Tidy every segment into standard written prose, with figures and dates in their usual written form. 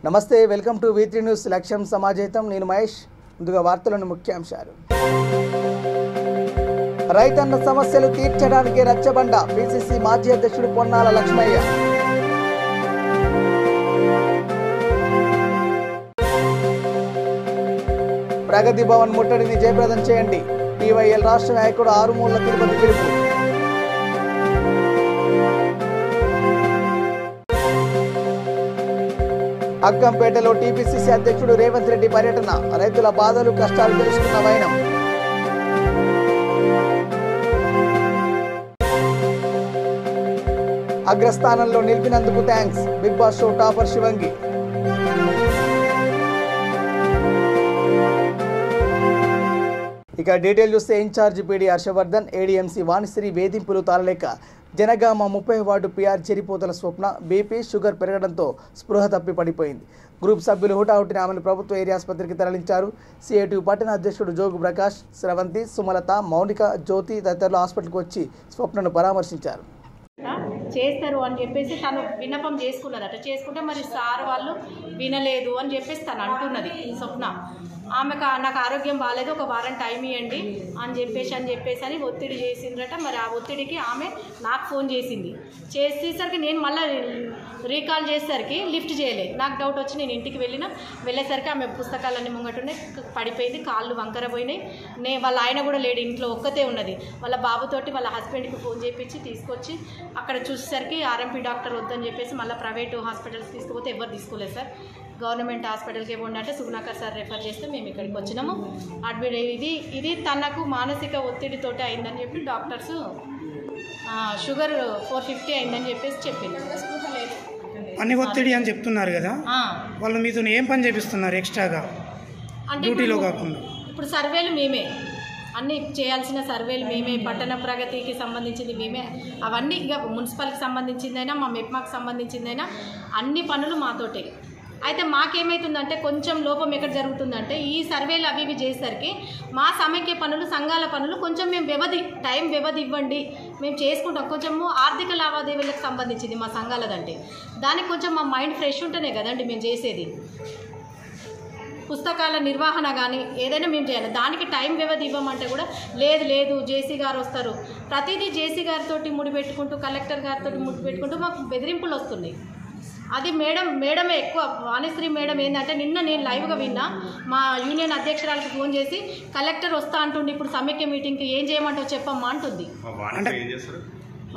నమస్తే, welcome to V3 news లక్ష్యం సమాజేతం. నేను మహేష్. ముందుగా వార్తలను ముఖ్యాంశాలు. రైతన్న సమస్యలు తీర్చడానికి రచ్చబండ PCC మాజీ అధ్యక్షుడు పొన్నాల లక్ష్మయ్య. ప్రగతి భవన్ ముట్టడిని జయప్రదం చేయండి. PYL రాష్ట్ర నాయకుడు ఆరుమూల తిరుపతి పిలుపు. అక్కంపేటలో TPCC అధ్యక్షుడు రేవంత్ రెడ్డి పర్యటన. రైతుల బాధలు కష్టాలు తెలుసుకున్న వైనం. అగ్రస్థానంలో నిలిపినందుకు thanks. Bigg Boss show topper Shivangi. ఇక డీటెయిల్ చూస్తే incharge PD Harshavardhan, ADMC Vanishri వేధింపులు తాళలేక Jangaon 30 ward PR Cheripothala Swapna BP sugar పెరగడంతో స్పృహ తప్పి పడిపోయింది. గ్రూప్ సభ్యులు హుటాహుటిన ఆమెను ప్రభుత్వ ఏరియా ఆసుపత్రికి తరలించారు. CITU పట్టణ అధ్యక్షుడు జోగు ప్రకాష్, స్రవంతి, సుమలత, మౌనిక, జ్యోతి తదితరులు హాస్పిటల్కి వచ్చి స్వప్నను పరామర్శించారు. చేస్తారు అని చెప్పేసి తను విన్నపం చేసుకున్నదట. చేసుకుంటే మరి సార్ వాళ్ళు వినలేదు అని చెప్పేసి తను అంటున్నది స్వప్న. ఆమెకు నాకు ఆరోగ్యం బాగాలేదు, ఒక వారం టైం ఇవ్వండి అని చెప్పేసి ఒత్తిడి చేసిందట. మరి ఆ ఒత్తిడికి ఆమె నాకు ఫోన్ చేసేసరికి నేను మళ్ళీ రీకాల్ చేసేసరికి లిఫ్ట్ చేయలేదు. నాకు డౌట్ వచ్చి నేను ఇంటికి వెళ్ళేసరికి ఆమె పుస్తకాలన్నీ ముంగటున్నాయి, పడిపోయింది, కాళ్ళు వంకర పోయినాయి. వాళ్ళ ఆయన కూడా లేడు, ఇంట్లో ఒక్కతే ఉన్నది. వాళ్ళ బాబుతోటి వాళ్ళ హస్బెండ్కి ఫోన్ చేయించి తీసుకొచ్చి అక్కడ చూసేసరికి RMP డాక్టర్ వద్దని చెప్పేసి మళ్ళీ ప్రైవేటు హాస్పిటల్స్ తీసుకుపోతే ఎవరు తీసుకోలేదు సార్. గవర్నమెంట్ హాస్పిటల్కి ఏముండే అంటే సుగుణాకర్ సార్ రెఫర్ చేస్తే మేము ఇక్కడికి వచ్చినాము. అడ్మిట్ ఇది తనకు మానసిక ఒత్తిడితోటి అయిందని చెప్పి డాక్టర్స్ షుగర్ 450 అయిందని చెప్పేసి చెప్పింది. అన్ని ఒత్తిడి అని చెప్తున్నారు కదా, వాళ్ళు మీతో ఏం పని చేపిస్తున్నారు ఎక్స్ట్రాగా అంటే డ్యూటీలో కాకుండా? ఇప్పుడు సర్వేలు మేమే, అన్నీ చేయాల్సిన సర్వేలు మేమే, పట్టణ ప్రగతికి సంబంధించింది మేమే, అవన్నీ ఇక మున్సిపల్కి సంబంధించిందైనా మా మెప్మాకి సంబంధించిందైనా అన్ని పనులు మాతోటే. అయితే మాకేమవుతుందంటే కొంచెం లోపం ఎక్కడ జరుగుతుందంటే ఈ సర్వేలు అవి చేసేసరికి మా సమైక్య పనులు, సంఘాల పనులు కొంచెం మేము టైం వ్యవధి ఇవ్వండి, మేము చేసుకుంటాం. కొంచెము ఆర్థిక లావాదేవీలకు సంబంధించింది మా సంఘాలదంటే, దానికి కొంచెం మా మైండ్ ఫ్రెష్ ఉంటేనే కదండి మేము చేసేది. పుస్తకాల నిర్వహణ కానీ ఏదైనా మేము చేయాలి, దానికి టైం వ్యవధి ఇవ్వమంటే కూడా లేదు జేసీ గారు వస్తారు, ప్రతిదీ జేసీ గారితో ముడిపెట్టుకుంటూ, కలెక్టర్ గారితో ముడిపెట్టుకుంటూ మాకు బెదిరింపులు వస్తున్నాయి. అది మేడమే ఎక్కువ. వాణిశ్రీ మేడం ఏంటంటే నిన్న నేను లైవ్గా విన్నా, మా యూనియన్ అధ్యక్షురాలకు ఫోన్ చేసి కలెక్టర్ వస్తా అంటుండి, ఇప్పుడు సమైక్య మీటింగ్కి ఏం చేయమంటావు చెప్పమ్మా అంటుంది.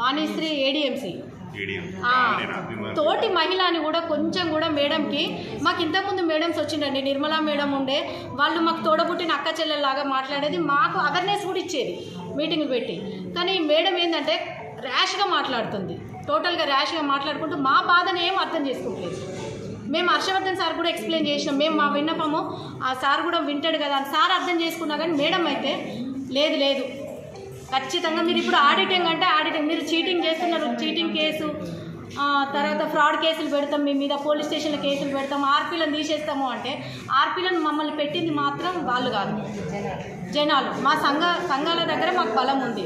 వాణిశ్రీ ADMC తోటి మహిళ అని కూడా కొంచెం కూడా మేడంకి, మాకు ఇంతకుముందు మేడమ్స్ వచ్చిండండి, నిర్మలా మేడం ఉండే, వాళ్ళు మాకు తోడబుట్టిన అక్క చెల్లెల్లాగా మాట్లాడేది, మాకు అవేర్నెస్ కూడా ఇచ్చేది మీటింగ్ పెట్టి. కానీ మేడం ఏంటంటే ర్యాష్గా మాట్లాడుతుంది, టోటల్గా ర్యాష్గా మాట్లాడుకుంటూ మా బాధను ఏం అర్థం చేసుకోవట్లేదు. మేము హర్షవర్ధన్ సార్ కూడా ఎక్స్ప్లెయిన్ చేసినాం, మేము మా విన్నపము ఆ సార్ కూడా వింటాడు కదా అని సార్ అర్థం చేసుకున్నా. కానీ మేడం అయితే లేదు ఖచ్చితంగా మీరు ఇప్పుడు ఆడిటింగ్ అంటే ఆడిటింగ్, మీరు చీటింగ్ చేస్తున్నారు, చీటింగ్ కేసు, తర్వాత ఫ్రాడ్ కేసులు పెడతాం మీ మీద, పోలీస్ స్టేషన్లో కేసులు పెడతాం, ఆర్పీలను తీసేస్తాము అంటే ఆర్పీలను మమ్మల్ని పెట్టింది మాత్రం వాళ్ళు కాదు, జనాలు. మా సంఘాల దగ్గర మాకు బలం ఉంది,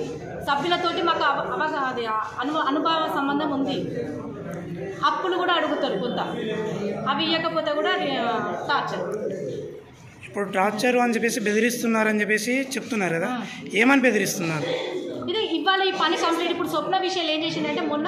సభ్యులతోటి మాకు అనుభవ సంబంధం ఉంది. అప్పులు కూడా అడుగుతారు కొంత, అవి ఇవ్వకపోతే కూడా టార్చర్. ఇప్పుడు టార్చర్ అని చెప్పేసి బెదిరిస్తున్నారని చెప్పేసి చెప్తున్నారు కదా, ఏమని బెదిరిస్తున్నారు? ఇది ఇవాళ ఈ పని కంప్లీట్. ఇప్పుడు స్వప్న విషయాలు ఏం చేసిందంటే మొన్న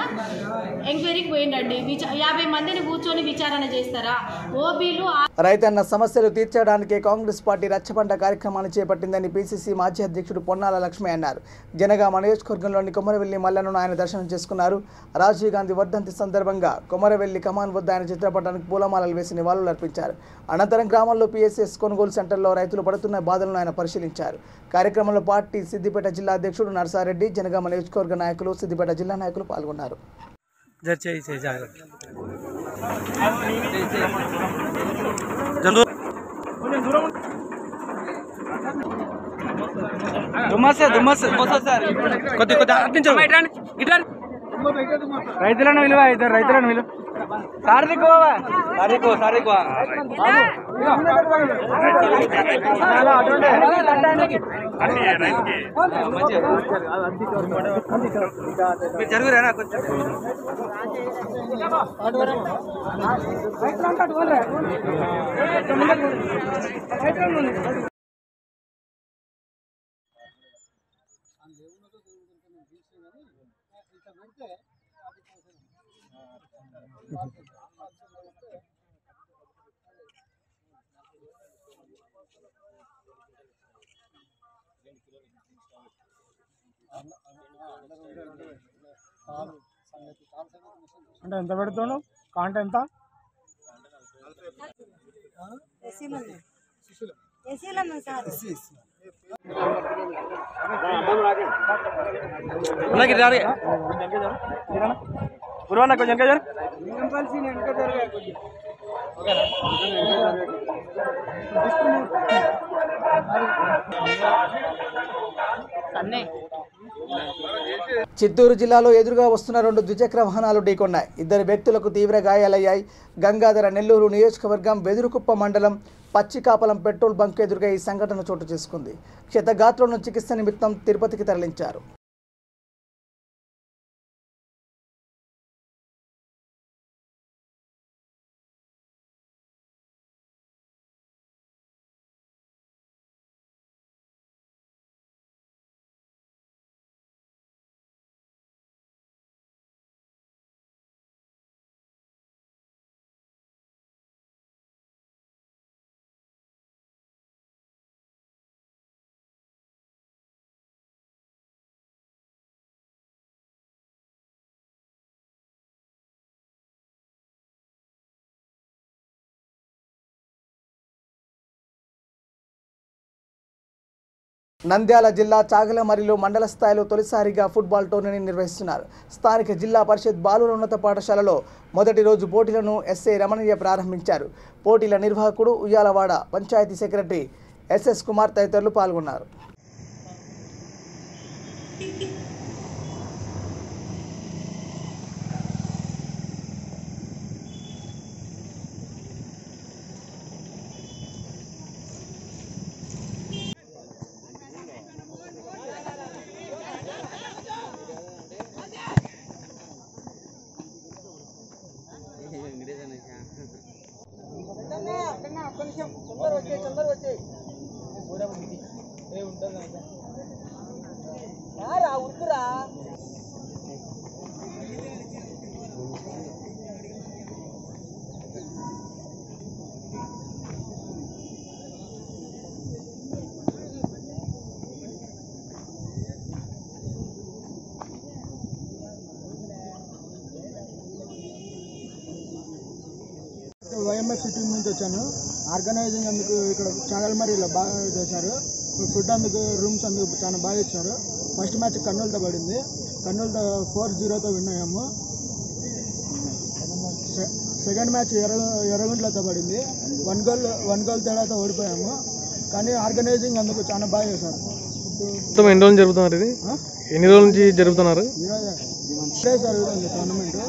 ఎంక్వైరీకి పోయిండండి, 50 మందిని కూర్చొని విచారణ చేస్తారా ఓబీలు. రైతన్న సమస్యలు తీర్చడానికి కాంగ్రెస్ పార్టీ రచ్చబండ కార్యక్రమాన్ని చేపట్టిందని PCC మాజీ అధ్యక్షుడు పొన్నాల లక్ష్మయ్య అన్నారు. జనగామ నియోజకవర్గంలోని కొమరవెల్లి మల్లలను ఆయన దర్శనం చేసుకున్నారు. రాజీవ్ గాంధీ వర్ధంతి సందర్భంగా కొమరవెల్లి కమాన్ వద్ద ఆయన చిత్రపటానికి పూలమాలలు వేసి నివాళులు అర్పించారు. అనంతరం గ్రామంలో PSS కొనుగోలు సెంటర్లో రైతులు పడుతున్న బాధలను ఆయన పరిశీలించారు. కార్యక్రమంలో పార్టీ సిద్దిపేట జిల్లా అధ్యక్షుడు నర్సారెడ్డి, జనగామ నియోజకవర్గ నాయకులు, సిద్దిపేట జిల్లా నాయకులు పాల్గొన్నారు. రైతులను విలువ, రైతులను విలువ. జరుగురేనా కొంచెం అంటే ఎంత పెడుతున్నావు కాంట ఎంత చిత్తూరు జిల్లాలో ఎదురుగా వస్తున్న 2 ద్విచక్ర వాహనాలు ఢీకొన్నాయి. 2 వ్యక్తులకు తీవ్ర గాయాలయ్యాయి. గంగాధర నెల్లూరు నియోజకవర్గం వెదురుకుప్ప మండలం పచ్చికాపలం పెట్రోల్ బంక్ ఎదురుగా ఈ సంఘటన చోటు చేసుకుంది. క్షతగాత్రులను చికిత్స నిమిత్తం తిరుపతికి తరలించారు. నంద్యాల జిల్లా చాగలమరిలో మండల స్థాయిలో తొలిసారిగా ఫుట్బాల్ టోర్నీని నిర్వహిస్తున్నారు. స్థానిక జిల్లా పరిషత్ బాలుర ఉన్నత పాఠశాలలో మొదటి రోజు పోటీలను ఎస్ఐ రమణయ్య ప్రారంభించారు. పోటీల నిర్వాహకుడు ఉయ్యాలవాడ పంచాయతీ సెక్రటరీ ఎస్ఎస్ కుమార్ తదితరులు పాల్గొన్నారు. వైఎంఎఫ్ సిటీ నుంచి వచ్చాను. ఆర్గనైజింగ్ అందుకు ఇక్కడ చాగల్మరిలో బాగా చేశారు. ఫుడ్ అందుకు రూమ్స్ అందుకు చాలా బాగా ఇచ్చారు. ఫస్ట్ మ్యాచ్ కర్నూలుతో పడింది. కర్నూలుతో 4-0తో విన్ అయ్యాము. సెకండ్ మ్యాచ్ ఎర్రగుంట్లతో పడింది. 1 గోల్ తేడాతో ఓడిపోయాము. కానీ ఆర్గనైజింగ్ అందుకు చాలా బాగా చేశారు. మొత్తం ఎన్ని రోజులు జరుగుతున్నారు? ఇది ఎన్ని రోజుల నుంచి జరుగుతున్నారు? ఇదే జరుగుతుంది టోర్నమెంట్.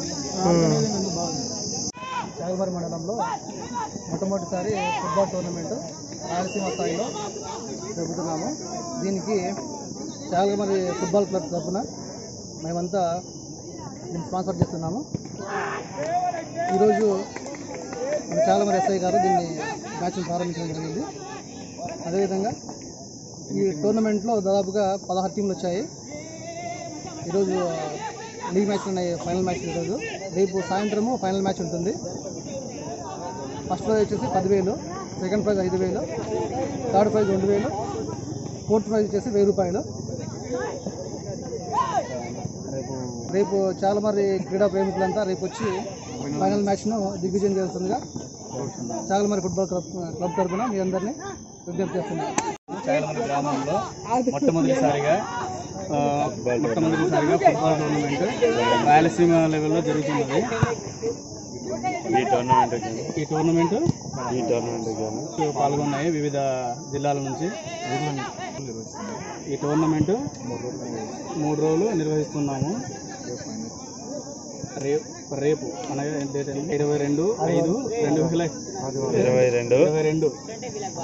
ఆర్గనైజింగ్ అందుకు బాగుంది. చాగల్మరి మండలంలో మొట్టమొదటిసారి ఫుట్బాల్ టోర్నమెంట్ రాయలసీమ స్థాయిలో జరుపుతున్నాము. దీనికి చాగల్మరి ఫుట్బాల్ క్లబ్ తరఫున మేమంతా దీన్ని స్పాన్సర్ చేస్తున్నాము. ఈరోజు మన చాగల్మరి ఎస్ఐ గారు దీన్ని మ్యాచ్ని ప్రారంభించడం జరిగింది. అదేవిధంగా ఈ టోర్నమెంట్లో దాదాపుగా 16 టీంలు వచ్చాయి. ఈరోజు లీగ్ మ్యాచ్లు ఉన్నాయి. ఫైనల్ మ్యాచ్ ఈరోజు. రేపు సాయంత్రము ఫైనల్ మ్యాచ్ ఉంటుంది. ఫస్ట్ ప్రైజ్ వచ్చేసి 10,000, second prize 5,000, third prize 2,000, fourth prize వచ్చేసి 1,000 రూపాయలు. రేపు చాలా మరి క్రీడా ప్రేమికులంతా రేపు వచ్చి ఫైనల్ మ్యాచ్ను దిగ్విజయం చేస్తుందిగా చాగల్మరి ఫుట్బాల్ క్లబ్ తరఫున మీ అందరినీ విజ్ఞప్తి చేస్తున్నాను. చాగల్మరి గ్రామంలో మొట్టమొదటిసారిగా ఫుట్బాల్ టోర్నమెంట్ రాయలసీమ లెవెల్లో జరుగుతున్నది. ఈ టోర్నమెంట్ పాల్గొన్నాయి వివిధ జిల్లాల నుంచి. ఈ టోర్నమెంట్ 3 రోజులు నిర్వహిస్తున్నాము. రేపు అనగా డేట్ 22/5/2022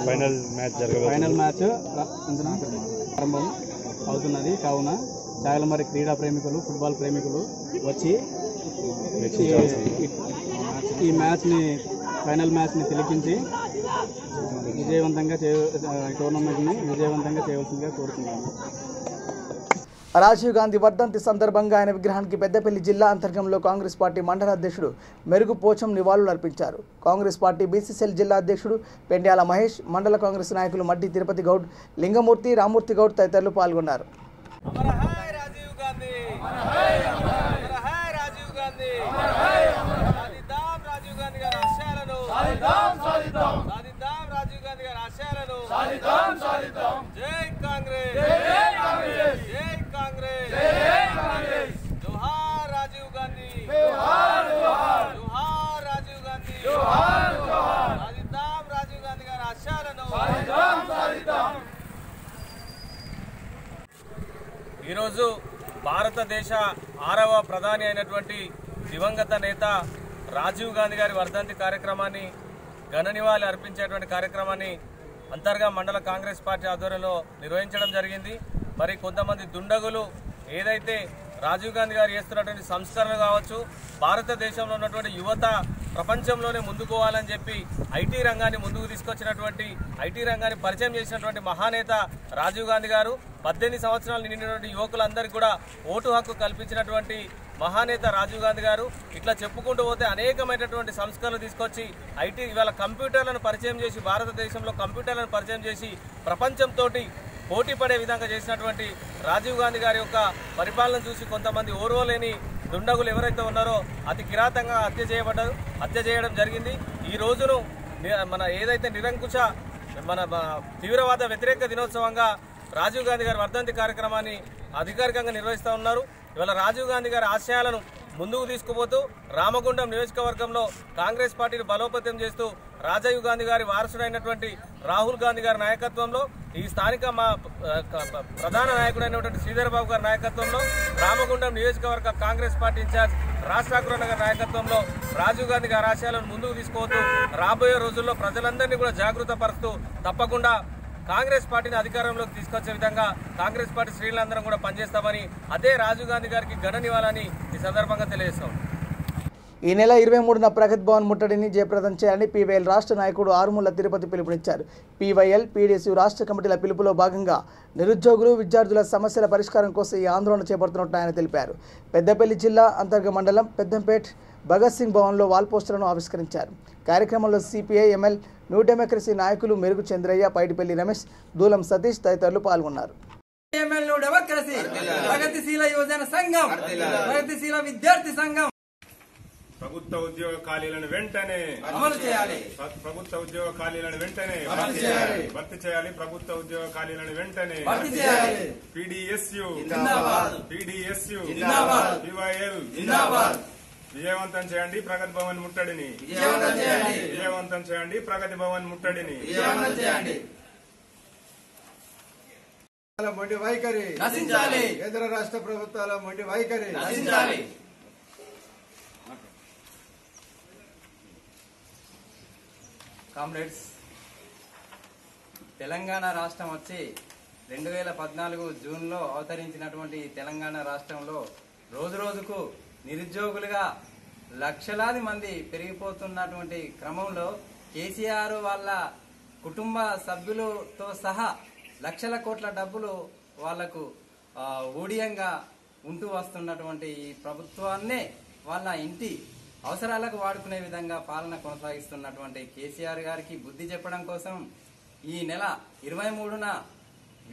ఫైనల్ మ్యాచ్ ప్రారంభం అవుతున్నది. కావున చాగలమర్రి క్రీడా ప్రేమికులు, ఫుట్బాల్ ప్రేమికులు వచ్చి ఈ ఫైనల్ మ్యాచ్ని తిలకించి టోర్నమెంట్ని విజయవంతంగా చేయవలసిందిగా కోరుతున్నాను. రాజీవ్ గాంధీ వర్ధంతి సందర్భంగా ఆయన విగ్రహానికి పెద్దపల్లి జిల్లా అంతర్గంలో కాంగ్రెస్ పార్టీ మండల అధ్యక్షుడు మెరుగు పోచం నివాళులు అర్పించారు. కాంగ్రెస్ పార్టీ బీసీసీఎల్ జిల్లా అధ్యక్షుడు పెండ్యాల మహేష్, మండల కాంగ్రెస్ నాయకులు మడ్డి తిరుపతి గౌడ్, లింగమూర్తి, రామూర్తి గౌడ్ తదితరులు పాల్గొన్నారు. ఈరోజు భారతదేశ 6వ ప్రధాని అయినటువంటి దివంగత నేత రాజీవ్ గాంధీ గారి వర్ధంతి కార్యక్రమాన్ని, ఘన నివాళి అర్పించేటువంటి కార్యక్రమాన్ని అంతర్గా మండల కాంగ్రెస్ పార్టీ ఆధ్వర్యంలో నిర్వహించడం జరిగింది. మరి కొంతమంది దుండగులు ఏదైతే రాజీవ్ గాంధీ గారు చేస్తున్నటువంటి సంస్కరణలు కావచ్చు, భారతదేశంలో ఉన్నటువంటి యువత ప్రపంచంలోనే ముందుకోవాలని చెప్పి ఐటీ రంగాన్ని ముందుకు తీసుకొచ్చినటువంటి, ఐటీ రంగాన్ని పరిచయం చేసినటువంటి మహానేత రాజీవ్ గాంధీ గారు. 18 సంవత్సరాలు నిండినటువంటి యువకులందరికీ కూడా ఓటు హక్కు కల్పించినటువంటి మహానేత రాజీవ్ గాంధీ గారు. ఇట్లా చెప్పుకుంటూ పోతే అనేకమైనటువంటి సంస్కరణలు తీసుకొచ్చి ఐటీ ఇవాళ కంప్యూటర్లను పరిచయం చేసి, భారతదేశంలో కంప్యూటర్లను పరిచయం చేసి ప్రపంచంతో పోటీ పడే విధంగా చేసినటువంటి రాజీవ్ గాంధీ గారి యొక్క పరిపాలన చూసి కొంతమంది ఓర్వలేని దుండగులు ఎవరైతే ఉన్నారో అతి కిరాతంగా హత్య చేయడం జరిగింది. ఈ రోజును మన ఏదైతే నిరంకుశ మన తీవ్రవాద వ్యతిరేక దినోత్సవంగా రాజీవ్ గాంధీ గారి వర్ధంతి కార్యక్రమాన్ని అధికారికంగా నిర్వహిస్తూ ఉన్నారు. ఇవాళ రాజీవ్ గాంధీ గారి ఆశయాలను ముందుకు తీసుకుపోతూ రామగుండం నియోజకవర్గంలో కాంగ్రెస్ పార్టీని బలోపేతం చేస్తూ రాజీవ్ గాంధీ గారి వారసుడైనటువంటి రాహుల్ గాంధీ గారి నాయకత్వంలో, ఈ స్థానిక మా ప్రధాన నాయకుడైనటువంటి శ్రీధర్ బాబు గారి నాయకత్వంలో, రామగుండం నియోజకవర్గ కాంగ్రెస్ పార్టీ ఇన్ఛార్జ్ రాజ్ ఠాకూర్ గారి నాయకత్వంలో రాజీవ్ గాంధీ గారి ఆశయాలను ముందుకు తీసుకుపోతూ రాబోయే రోజుల్లో ప్రజలందరినీ కూడా జాగృత పరుస్తూ తప్పకుండా కాంగ్రెస్ పార్టీని అధికారంలోకి తీసుకొచ్చే విధంగా కాంగ్రెస్ పార్టీ శ్రేణులందరం కూడా పనిచేస్తామని, అదే రాజీవ్ గాంధీ గారికి ఘన నివాళని ఈ సందర్భంగా తెలియజేస్తాం. ఈ నెల 23న ప్రగతి భవన్ ముట్టడిని జయప్రదం చేయాలని పీవైఎల్ రాష్ట్ర నాయకుడు ఆరుముల తిరుపతి పిలుపునిచ్చారు. పీవైఎల్, పీడీఎస్యూ రాష్ట్ర కమిటీల పిలుపులో భాగంగా నిరుద్యోగులు, విద్యార్థుల సమస్యల పరిష్కారం కోసం ఈ ఆందోళన చేపడుతున్నట్టు ఆయన తెలిపారు. పెద్దపల్లి జిల్లా అంతర్గ మండలం పెద్దంపేట్ భగత్ సింగ్ భవన్లో వాల్ పోస్టర్లను ఆవిష్కరించారు. కార్యక్రమంలో సిపిఐ, ఎంఎల్, న్యూ డెమోక్రసీ నాయకులు మెరుగు చంద్రయ్య, పైడిపల్లి రమేష్, దూలం సతీష్ తదితరులు పాల్గొన్నారు. ప్రభుత్వ ఉద్యోగ ఖాళీలను వెంటనే ప్రభుత్వ ఉద్యోగ ఖాళీలను వెంటనే భర్తీ చేయాలి. ప్రభుత్వ ఉద్యోగ ఖాళీలను వెంటనే పీడీఎస్యూ పీవైఎల్ విజయవంతం చేయండి. ప్రగతి భవన్ ముట్టడిని విజయవంతం చేయండి. ప్రగతి భవన్ ముట్టడిని మొండి వైఖరి నశించాలి. కేంద్ర రాష్ట్ర ప్రభుత్వాల మొండి వైఖరి నశించాలి. కామ్రేడ్స్, తెలంగాణ రాష్ట్రం వచ్చి 2014 జూన్లో అవతరించినటువంటి తెలంగాణ రాష్ట్రంలో రోజు రోజుకు నిరుద్యోగులుగా లక్షలాది మంది పెరిగిపోతున్నటువంటి క్రమంలో కేసీఆర్ వాళ్ళ కుటుంబ సభ్యులతో సహా లక్షల కోట్ల డబ్బులు వాళ్లకు ఊడియంగా ఉంటూ వస్తున్నటువంటి ఈ ప్రభుత్వాన్నే వాళ్ళ ఇంటి అవసరాలకు వాడుకునే విధంగా పాలన కొనసాగిస్తున్నటువంటి కేసీఆర్ గారికి బుద్ధి చెప్పడం కోసం ఈ నెల 23న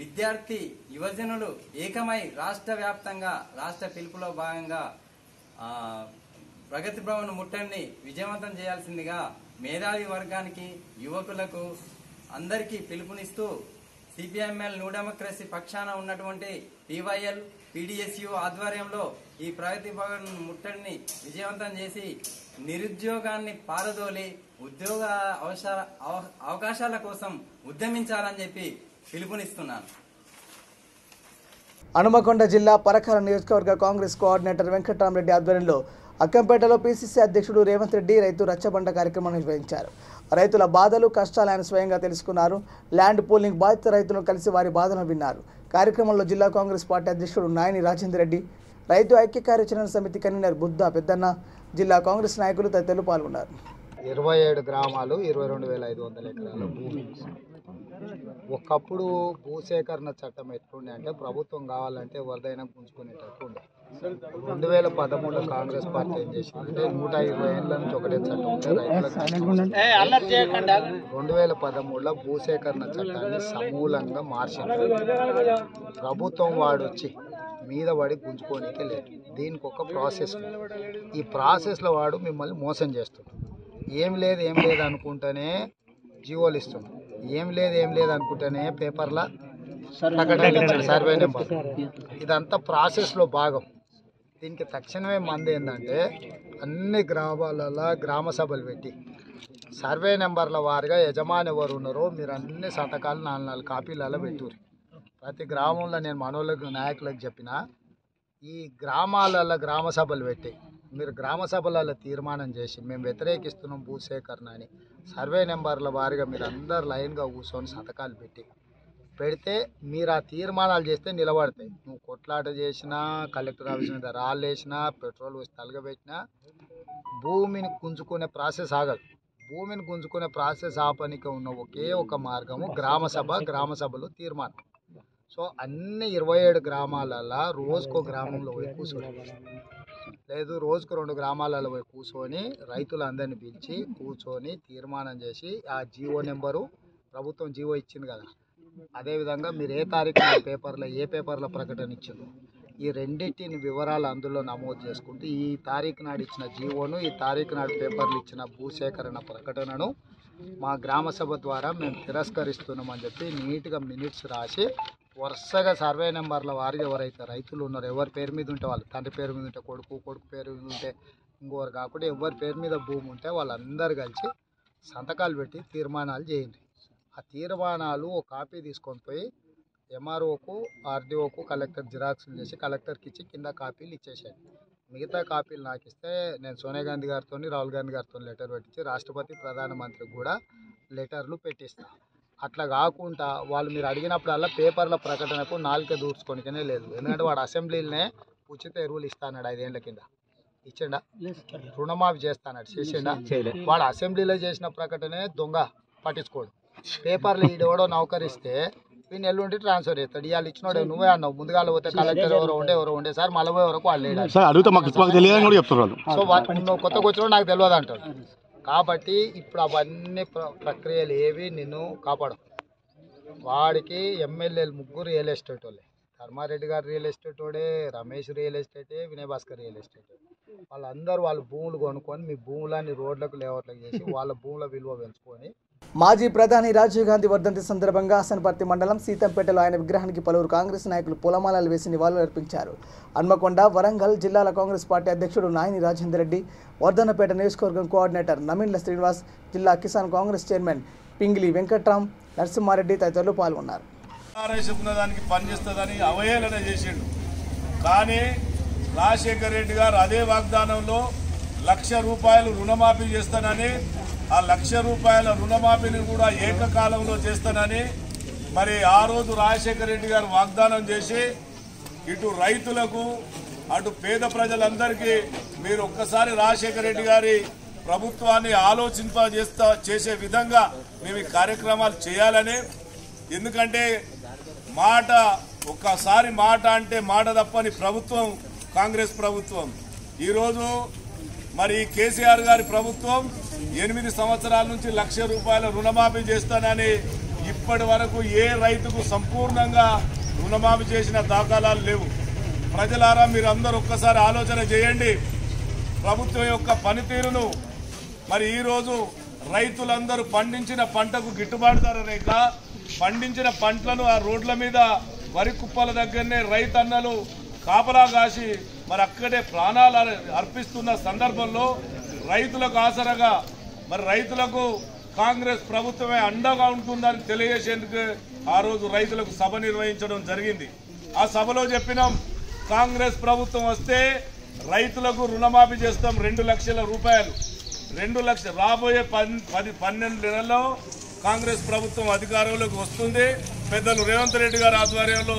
విద్యార్థి యువజనులు ఏకమై రాష్ట్ర వ్యాప్తంగా రాష్ట్ర పిలుపులో భాగంగా ప్రగతి భవన్ ముట్టడిని విజయవంతం చేయాల్సిందిగా మేధావి వర్గానికి, యువకులకు అందరికీ పిలుపునిస్తూ సిపిఐఎంఎల్, న్యూ డెమోక్రసీ పక్షాన ఉన్నటువంటి పీవైఎల్, పీడీఎస్యూ ఆధ్వర్యంలో ఈ ప్రగతి భవన్ ముట్టడిని విజయవంతం చేసి నిరుద్యోగాన్ని పారదోలి ఉద్యోగ అవకాశాల కోసం ఉద్యమించాలని చెప్పి పిలుపునిస్తున్నాను. హనుమకొండ జిల్లా పరకాల నియోజకవర్గ కాంగ్రెస్ కోఆర్డినేటర్ వెంకట్రామరెడ్డి ఆధ్వర్యంలో అక్కంపేటలో పీసీసీ అధ్యక్షుడు రేవంత్ రెడ్డి రైతు రచ్చబండ కార్యక్రమం నిర్వహించారు. రైతుల బాధలు కష్టాలు ఆయన స్వయంగా తెలుసుకున్నారు. ల్యాండ్ పూలింగ్ బాధిత రైతులను కలిసి వారి బాధలను విన్నారు. కార్యక్రమంలో జిల్లా కాంగ్రెస్ పార్టీ అధ్యక్షుడు నాయని రాజేందర్ రెడ్డి, రైతు ఐక్య కార్యాచరణ సమితి కన్వీనర్ బుద్ధ పెద్దన్న, జిల్లా కాంగ్రెస్ నాయకులు తదితరులు పాల్గొన్నారు. 27 గ్రామాలు 22,500 ఎకరాల భూమి. ఒకప్పుడు భూసేకరణ చట్టం ఎట్లుండే అంటే ప్రభుత్వం కావాలంటే ఎవరిదైనా గుంజుకునేటట్టు ఉండే. 2013 కాంగ్రెస్ పార్టీ ఏం చేసిందంటే 120 ఏళ్ళ నుంచి ఒకటే చట్టం ఉంటే రైతులకు 2013లో భూసేకరణ చట్టాన్ని సమూలంగా మార్చింది. ప్రభుత్వం వాడొచ్చి మీద పడి గుంజుకోనికే లేదు. దీనికి ఒక ప్రాసెస్, ఈ ప్రాసెస్లో వాడు మిమ్మల్ని మోసం చేస్తుంది. ఏం లేదు అనుకుంటేనే జీవోలు ఇస్తుంది, ఏం లేదు అనుకుంటేనే పేపర్ల ప్రకటన సర్వే నెంబర్, ఇదంతా ప్రాసెస్లో భాగం. దీనికి తక్షణమే మంది ఏంటంటే అన్ని గ్రామాలలో గ్రామ సభలు పెట్టి సర్వే నెంబర్ల వారిగా యజమాని ఎవరు ఉన్నారో మీరు అన్ని సంతకాలు 4 కాపీలలో పెట్టుర్రి. ప్రతి గ్రామంలో నేను మనోళ్ళకు నాయకులకు చెప్పిన, ఈ గ్రామాలలో గ్రామ సభలు పెట్టి మీరు గ్రామ సభలలో తీర్మానం చేసి మేము వ్యతిరేకిస్తున్నాం భూసేకరణ అని సర్వే నెంబర్ల వారిగా మీరు అందరు లైన్గా కూర్చొని సంతకాలు పెడితే మీరు ఆ తీర్మానాలు చేస్తే నిలబడతాయి. నువ్వు కొట్లాట చేసినా, కలెక్టర్ ఆఫీస్ మీద రాళ్ళు వేసినా, పెట్రోల్ వేసి తలగబెట్టినా భూమిని గుంజుకునే ప్రాసెస్ ఆగదు. భూమిని గుంజుకునే ప్రాసెస్ ఆపనికి ఉన్న ఒకే ఒక మార్గము గ్రామ సభలో తీర్మానం. సో అన్ని 27 గ్రామాలలో రోజుకో గ్రామంలో పోయి కూర్చోండి, లేదు రోజుకు 2 గ్రామాలలో పోయి కూర్చొని రైతులందరినీ పిలిచి కూర్చొని తీర్మానం చేసి ఆ జీవో నెంబరు ప్రభుత్వం జీవో ఇచ్చింది కదా, అదేవిధంగా మీరు ఏ తారీఖు ఏ పేపర్ల ప్రకటన ఇచ్చిందో ఈ రెండింటిని వివరాలు అందులో నమోదు చేసుకుంటూ ఈ తారీఖు నాడు ఇచ్చిన జీవోను, ఈ తారీఖు నాడు పేపర్లు ఇచ్చిన భూసేకరణ ప్రకటనను మా గ్రామ సభ ద్వారా మేము తిరస్కరిస్తున్నామని చెప్పి నీట్గా మినిట్స్ రాసి వరుసగా సర్వే నెంబర్ల వారికి ఎవరైతే రైతులు ఉన్నారో, ఎవరి పేరు మీద ఉంటే వాళ్ళు, తండ్రి పేరు మీద ఉంటే కొడుకు పేరు మీద ఉంటే ఇంకోరు కాకుండా ఎవరి పేరు మీద భూమి ఉంటే వాళ్ళందరూ కలిసి సంతకాలు పెట్టి తీర్మానాలు చేయండి. ఆ తీర్మానాలు ఒక కాపీ తీసుకొని పోయి ఎంఆర్ఓకు, ఆర్డీఓకు కలెక్టర్ జిరాక్స్లు చేసి కలెక్టర్కి ఇచ్చి కింద కాపీలు ఇచ్చేసేయండి. మిగతా కాపీలు నాకు ఇస్తే నేను సోనియా గాంధీ గారితో, రాహుల్ గాంధీ గారితో లెటర్ పెట్టించి రాష్ట్రపతి ప్రధానమంత్రికి కూడా లెటర్లు పెట్టిస్తాను. అట్లా కాకుండా వాళ్ళు మీరు అడిగినప్పుడల్లా పేపర్ల ప్రకటనకు నాలుక దూర్చుకోనికనే లేదు. ఎందుకంటే వాడు అసెంబ్లీలోనే ఉచిత ఎరువులు ఇస్తాడు 5 ఏళ్ల కింద. ఇచ్చిండా? రుణమాఫీ చేస్తాడు, చేసిండా? వాడు అసెంబ్లీలో చేసిన ప్రకటనే దొంగ, పట్టించుకోడు. పేపర్లు ఈడెవడో నౌకరిస్తే వీళ్ళు ఎల్లుండి ట్రాన్స్ఫర్ చేస్తాడు. ఇవాళ ఇచ్చినోడే నువ్వే అన్నావు, ముందుగా పోతే కలెక్టర్ ఎవరో ఉండే సార్ మళ్ళీ వరకు వాళ్ళు లేడు. సో నువ్వు కొత్తగా వచ్చినా నాకు తెలియదు అంటాడు. కాబట్టి ఇప్పుడు అవన్నీ ప్రక్రియలు ఏవి నిన్ను కాపాడవు. వాడికి ఎమ్మెల్యేలు 3 రియల్ ఎస్టేట్ వాళ్ళే, ధర్మారెడ్డి గారు రియల్ ఎస్టేట్ వాడే, రమేష్ రియల్ ఎస్టేటే, వినయ్ భాస్కర్ రియల్ ఎస్టేట్. వాళ్ళందరూ వాళ్ళ భూములు కొనుక్కొని మీ భూములన్నీ రోడ్లకు లేఅవుట్లకు చేసి వాళ్ళ భూముల విలువ పెంచుకొని. మాజీ ప్రధాని రాజీవ్ గాంధీ వర్ధంతి సందర్భంగా హసన్పర్తి మండలం సీతంపేటలో ఆయన విగ్రహానికి పలువురు కాంగ్రెస్ నాయకులు పూలమాలలు వేసి నివాళులు అర్పించారు. హన్మకొండ, వరంగల్ జిల్లాల కాంగ్రెస్ పార్టీ అధ్యక్షుడు నాయని రాజేందర్ రెడ్డి, వర్ధన్నపేట నియోజకవర్గం కోఆర్డినేటర్ నమిండ్ల శ్రీనివాస్, జిల్లా కిసాన్ కాంగ్రెస్ చైర్మన్ పింగిలి వెంకట్రామ్, నరసింహారెడ్డి తదితరులు పాల్గొన్నారు. దానికి పనిచేస్తుందని అవహేళన చేసిండు. కానీ రాజశేఖర్ రెడ్డి గారు అదే వాగ్దానంలో ₹1,00,000 రుణమాఫీ చేస్తానని, ఆ ₹1,00,000 రుణమాఫీని కూడా ఏకకాలంలో చేస్తానని మరి ఆ రోజు రాజశేఖర రెడ్డి గారు వాగ్దానం చేసి ఇటు రైతులకు అటు పేద ప్రజలందరికీ మీరు ఒక్కసారి రాజశేఖర రెడ్డి గారి ప్రభుత్వాన్ని చేసే విధంగా మేము ఈ కార్యక్రమాలు చేయాలని. ఎందుకంటే ఒక్కసారి మాట అంటే మాట తప్పని ప్రభుత్వం కాంగ్రెస్ ప్రభుత్వం. ఈరోజు మరి కేసీఆర్ గారి ప్రభుత్వం 8 సంవత్సరాల నుంచి ₹1,00,000 రుణమాఫీ చేస్తానని ఇప్పటి వరకు ఏ రైతుకు సంపూర్ణంగా రుణమాఫీ చేసిన దాఖలాలు లేవు. ప్రజలారా మీరందరూ ఒక్కసారి ఆలోచన చేయండి ప్రభుత్వం యొక్క పనితీరును. మరి ఈరోజు రైతులందరూ పండించిన పంటకు గిట్టుబాటు ధర లేక పండించిన పంటలను ఆ రోడ్ల మీద వరి కుప్పల దగ్గరనే రైతన్నలు కాపలా కాసి మరి అక్కడే ప్రాణాలు అర్పిస్తున్న సందర్భంలో రైతులకు ఆసరగా మరి రైతులకు కాంగ్రెస్ ప్రభుత్వమే అండగా ఉంటుందని తెలియజేసేందుకు ఆ రోజు రైతులకు సభ నిర్వహించడం జరిగింది. ఆ సభలో చెప్పినాం కాంగ్రెస్ ప్రభుత్వం వస్తే రైతులకు రుణమాఫీ చేస్తాం 2 లక్షల రూపాయలు. 2 లక్షలు రాబోయే 12 నెలల్లో కాంగ్రెస్ ప్రభుత్వం అధికారంలోకి వస్తుంది. పెద్దలు రేవంత్ రెడ్డి గారి ఆధ్వర్యంలో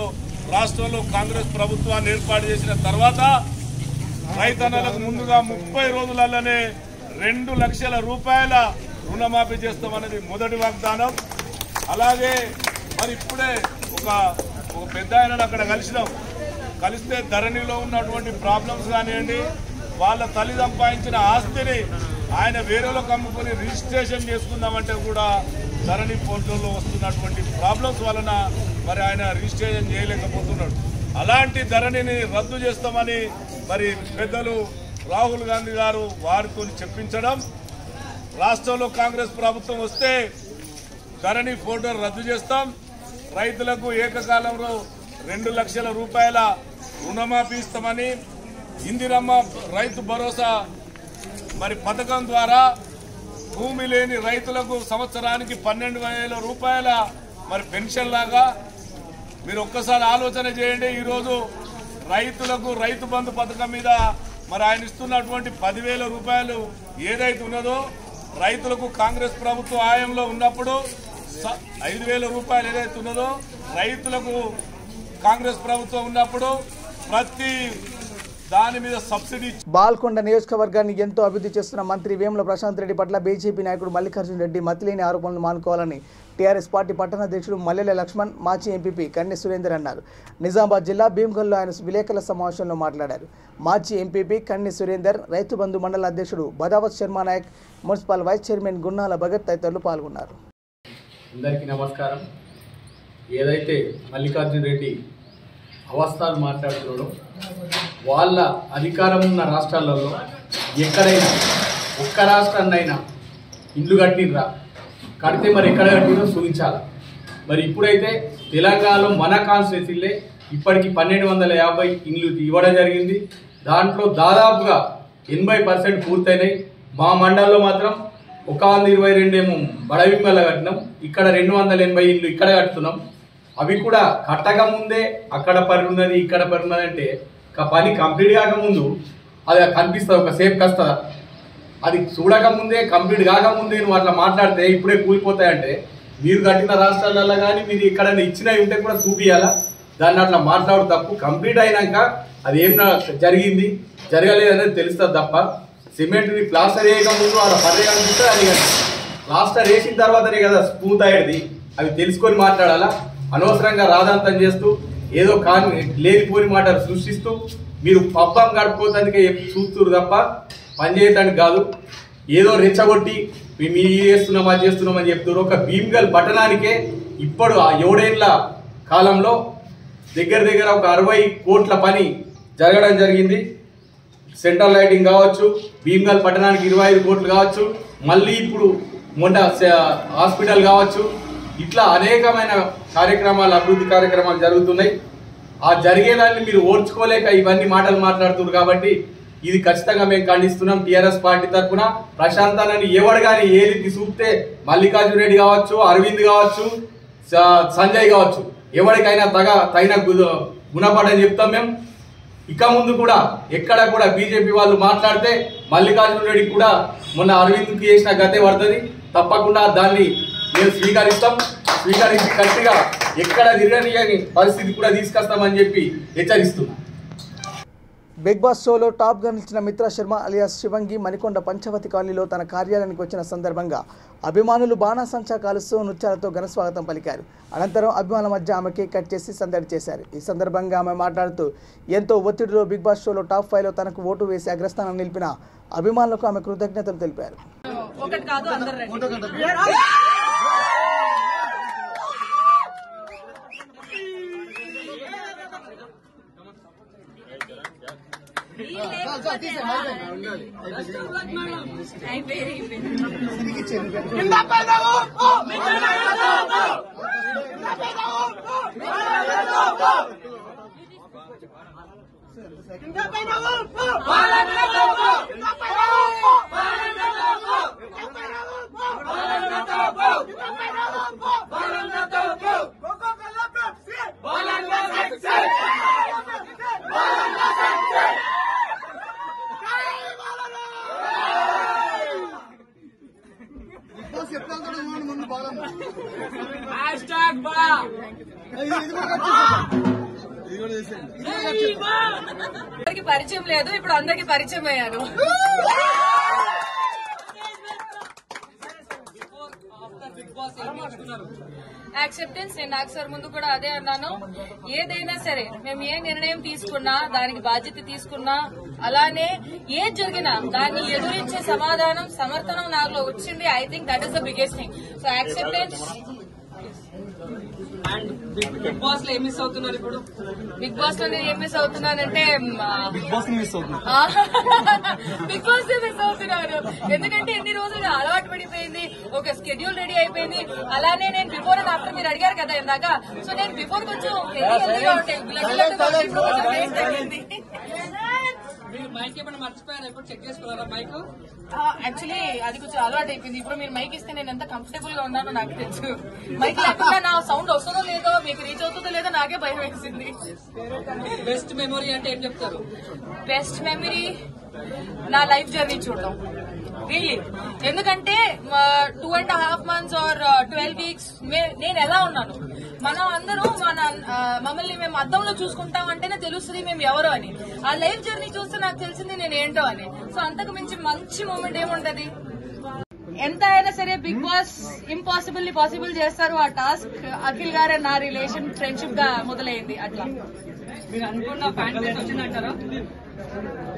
రాష్ట్రంలో కాంగ్రెస్ ప్రభుత్వాన్ని ఏర్పాటు చేసిన తర్వాత రైతన్నలకు ముందుగా 30 రోజులలోనే 2 లక్షల రూపాయల రుణమాఫీ చేస్తామనేది మొదటి వాగ్దానం. అలాగే మరి ఇప్పుడే ఒక పెద్ద ఆయనను అక్కడ కలిస్తే ధరణిలో ఉన్నటువంటి ప్రాబ్లమ్స్ కానివ్వండి, వాళ్ళ తల్లి సంపాదించిన ఆస్తిని ఆయన వేరేలోకి అమ్ముకొని రిజిస్ట్రేషన్ చేసుకుందామంటే కూడా ధరణి పోర్టల్లో వస్తున్నటువంటి ప్రాబ్లమ్స్ వలన మరి ఆయన రిజిస్ట్రేషన్ చేయలేకపోతున్నాడు. అలాంటి ధరణిని రద్దు చేస్తామని మరి పెద్దలు రాహుల్ గాంధీ గారు వారితో చెప్పించడం, రాష్ట్రంలో కాంగ్రెస్ ప్రభుత్వం వస్తే ధరణి పోర్టల్ రద్దు చేస్తాం, రైతులకు ఏకకాలంలో 2 లక్షల రూపాయల రుణమాఫీ ఇస్తామని, ఇందిరమ్మ రైతు భరోసా మరి పథకం ద్వారా భూమి లేని రైతులకు సంవత్సరానికి 12,000 రూపాయల మరి పెన్షన్ లాగా మీరు ఒక్కసారి ఆలోచన చేయండి. ఈరోజు రైతులకు రైతు బంధు పథకం మీద మరి ఆయన ఇస్తున్నటువంటి 10,000 రూపాయలు ఏదైతే ఉన్నదో రైతులకు కాంగ్రెస్ ప్రభుత్వం హయాంలో ఉన్నప్పుడు 5,000 రూపాయలు ఏదైతే ఉన్నదో రైతులకు కాంగ్రెస్ ప్రభుత్వం ఉన్నప్పుడు ప్రతి దాని మీద సబ్సిడీ. బాల్కొండ నియోజకవర్గాన్ని ఎంతో అభివృద్ధి చేస్తున్న మంత్రి వేముల ప్రశాంత్ రెడ్డి పట్ల బీజేపీ నాయకుడు మల్లికార్జున రెడ్డి మతిలేని ఆరోపణలు మానుకోవాలని టీఆర్ఎస్ పార్టీ పట్టణాధ్యక్షుడు మల్లెల లక్ష్మణ్, మాజీ ఎంపీపీ కన్నె సురేందర్ అన్నారు. నిజామాబాద్ జిల్లా భీమ్గల్లో ఆయన విలేకరుల సమావేశంలో మాట్లాడారు. మాజీ ఎంపీపీ కన్నె సురేందర్, రైతు బంధు మండల అధ్యక్షుడు Badavath Sharma Naik, municipal vice chairman Gunnala Bhagat తదితరులు పాల్గొన్నారు. అందరికీ నమస్కారం. ఏదైతే మల్లికార్జున రెడ్డి అవస్థలు మాట్లాడుతున్నాడో వాళ్ళ అధికారం ఉన్న రాష్ట్రాలలో ఎక్కడైనా ఒక్క రాష్ట్రాన్నైనా ఇండ్లు కట్టినరా, కడితే మరి ఎక్కడ కట్టినో చూపించాలి. మరి ఇప్పుడైతే తెలంగాణలో మన కాన్స్టిట్యూన్సీలే ఇప్పటికి 1250 ఇండ్లు ఇవ్వడం జరిగింది. దాంట్లో దాదాపుగా 80% పూర్తయినాయి. మా మండలంలో మాత్రం 122 ఏమో బడవింగల్లో కట్టినాం, ఇక్కడ 280 ఇండ్లు ఇక్కడ కట్టుతున్నాం. అవి కూడా కట్టక ముందే అక్కడ పని ఉన్నది ఇక్కడ పని ఉన్నది అంటే పని కంప్లీట్ కాకముందు అది కనిపిస్తుంది, ఒక సేఫ్ వస్తుందా? అది చూడకముందే కంప్లీట్ కాకముందే నువ్వు అట్లా మాట్లాడితే ఇప్పుడే కూలిపోతాయంటే మీరు కట్టిన రాష్ట్రాలలో కానీ మీరు ఇక్కడ ఇచ్చినవి ఉంటే కూడా చూపియాలా? దాన్ని అట్లా మాట్లాడు తప్పు. కంప్లీట్ అయినాక అది ఏం జరిగింది జరగలేదనేది తెలుస్తుంది తప్ప సిమెంట్ని ప్లాస్టర్ వేయకముందు అలా పని కనిపిస్తుంది. అది ప్లాస్టర్ వేసిన తర్వాతనే కదా స్మూత్ అయ్యేది. అవి తెలుసుకొని మాట్లాడాలా? అనవసరంగా రాదాంతం చేస్తూ ఏదో లేనిపోని మాటలు సృష్టిస్తూ మీరు పబ్బం గడుపుకోవడానికి చూస్తున్నారు తప్ప పని చేయడానికి కాదు. ఏదో రెచ్చగొట్టి మేము చేస్తున్నామా చేస్తున్నామని చెప్తున్నారు. ఒక భీమ్గల్ పట్టణానికే ఇప్పుడు ఆ 7 ఏళ్ల కాలంలో దగ్గర ఒక 60 కోట్ల పని జరగడం జరిగింది. సెంట్రల్ లైటింగ్ కావచ్చు, భీమ్గల్ పట్టణానికి 25 కోట్లు కావచ్చు, మళ్ళీ ఇప్పుడు మొన్న హాస్పిటల్ కావచ్చు, ఇట్లా అనేకమైన కార్యక్రమాలు అభివృద్ధి కార్యక్రమాలు జరుగుతున్నాయి. ఆ జరిగేదాన్ని మీరు ఓర్చుకోలేక ఇవన్నీ మాటలు మాట్లాడుతున్నారు. కాబట్టి ఇది ఖచ్చితంగా మేము ఖండిస్తున్నాం. టీఆర్ఎస్ పార్టీ తరఫున ప్రశాంతాన్ని ఎవడు కానీ ఏది చూస్తే మల్లికార్జున రెడ్డి కావచ్చు, అరవింద్ కావచ్చు, సంజయ్ కావచ్చు, ఎవరికైనా తగిన గుణపడని చెప్తాం మేము. ఇక ముందు కూడా ఎక్కడ కూడా బీజేపీ వాళ్ళు మాట్లాడితే మల్లికార్జున రెడ్డి కూడా మొన్న అరవింద్కి చేసిన గతే పడుతుంది. తప్పకుండా దాన్ని మేము స్వీకరించి గట్టిగా ఎక్కడ తిరగని పరిస్థితి కూడా తీసుకొస్తామని చెప్పి హెచ్చరిస్తున్నాం. బిగ్ బాస్ షోలో టాప్ గా నిలిచిన మిత్రా శర్మ అలియాస్ శివంగి మణికొండ పంచవతి కాలనీలో తన కార్యాలయానికి వచ్చిన సందర్భంగా అభిమానులు బాణాసంచా కాలుస్తూ నృత్యాలతో ఘనస్వాగతం పలికారు. అనంతరం అభిమానుల మధ్య ఆమె కేక్ కట్ చేసి సందడి చేశారు. ఈ సందర్భంగా ఆమె మాట్లాడుతూ ఎంతో ఒత్తిడిలో బిగ్ బాస్ షోలో టాప్ 5లో తనకు ఓటు వేసి అగ్రస్థానం నిలిపిన అభిమానులకు ఆమె కృతజ్ఞతలు తెలిపారు. అందరికి పరిచయం లేదు, ఇప్పుడు అందరికి పరిచయం అయ్యాను. యాక్సెప్టెన్స్, నేను నాకు సార్ ముందు కూడా అదే అన్నాను. ఏదైనా సరే మేము ఏ నిర్ణయం తీసుకున్నా దానికి బాధ్యత తీసుకున్నా, అలానే ఏది జరిగినా దాన్ని ఎదురించే సమాధానం సమర్థనం నాలో వచ్చింది. I think that is the biggest thing. So acceptance. And big boss లో ఏం మిస్ అవుతున్నారు ఇప్పుడు? బిగ్ బాస్ లో నేను ఏం మిస్ అవుతున్నానంటే బిగ్ బాస్ మిస్ అవుతున్నారు. బిగ్ బాస్ మిస్ అవుతున్నారు ఎందుకంటే ఎన్ని రోజులు అలవాటు పడిపోయింది, ఒక స్కెడ్యూల్ రెడీ అయిపోయింది. అలానే నేను బిఫోర్ అండ్ ఆఫ్టర్ మీరు అడిగారు కదా ఇందాక, సో నేను బిఫోర్ కొంచెం హెల్దీగా ఉంటాయి. మీరు మైక్ ఏమైనా మర్చిపోయారా? ఇప్పుడు చెక్ చేసుకున్నారా మైక్? యాక్చువల్లీ అది కొంచెం అలవాటు అయిపోయింది. ఇప్పుడు మీరు మైక్ ఇస్తే నేను ఎంత కంఫర్టబుల్ గా ఉన్నానో నాకు తెలుసు. మైక్ లేకుండా నా సౌండ్ వస్తుందో లేదో, మీకు రీచ్ అవుతుందో లేదో నాకే భయం వేసింది. బెస్ట్ మెమొరీ అంటే ఏం చెప్తారు? బెస్ట్ మెమరీ నా లైఫ్ జర్నీ చూడడం, రియల్లీ. ఎందుకంటే 2.5 months ఆర్ 12 weeks నేను ఎలా ఉన్నాను, మనం అందరూ మమ్మల్ని మేము అద్దంలో చూసుకుంటాం అంటేనే తెలుస్తుంది మేము ఎవరో అని. ఆ లైఫ్ జర్నీ చూస్తే నాకు తెలిసింది నేను ఏంటో అని. సో అంతకు మించి మంచి మూమెంట్ ఏముంటది? ఎంత అయినా సరే బిగ్ బాస్ ఇంపాసిబుల్ ని పాసిబుల్ చేస్తారు. ఆ టాస్క్ అఖిల్ గారు నా రిలేషన్ ఫ్రెండ్షిప్ గా మొదలైంది. అట్లా మీరు అనుకున్న ఫ్యాన్ బేస్ వచ్చిందంటారా?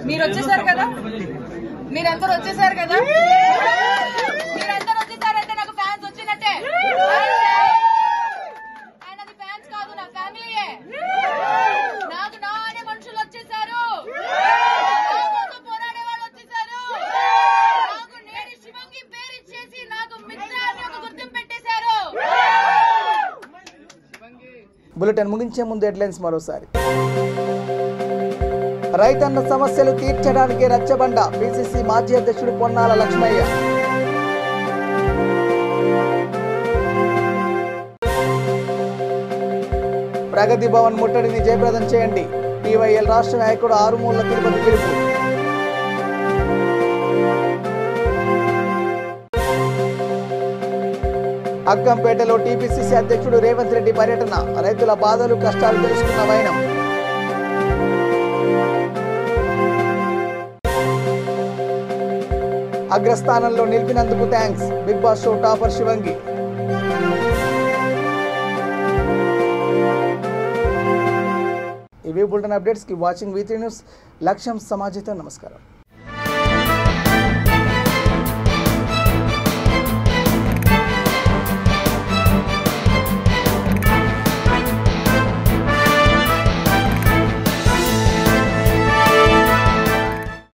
మీరు వచ్చేసారు కదా, మీరందరూ వచ్చేసారు కదా, మీరందరూ వచ్చేసారంటే నాకు ఫ్యాన్స్ వచ్చినట్టే. అండ్ అది ఫ్యాన్స్ కాదు, నా ఫ్యామిలీయే. నాకు నా అనే మనుషులు వచ్చేసారు, పోరాడే వాళ్ళు వచ్చేసారు. నాకు నేను శివంగి పేరు ఇచ్చేసి నాకు మిత్ర అని ఒక గుర్తింపు పెట్టేశారు. బులెటిన్ ముగించే ముందు హెడ్లైన్స్ మరోసారి. రైతన్న సమస్యలు తీర్చడానికి రచ్చబండ, పిసిసి మాజీ అధ్యక్షుడు పొన్నాల లక్ష్మయ్య. ప్రగతి భవన్ ముట్టడిని జయప్రదం చేయండి, PYL రాష్ట్ర నాయకుడు ఆరుమూల తిరుపతి పిలుపు. అక్కంపేటలో టీపీసీసీ అధ్యక్షుడు రేవంత్ రెడ్డి పర్యటన, రైతుల బాధలు కష్టాలు తెలుసుకున్న వైనం. అగ్రస్థానంలో నిలిపినందుకు thanks, Bigg Boss show topper Shivangi. ఇవి bulletin updates. Keep watching V3 news. లక్ష్యం సమాజంతో. నమస్కారం.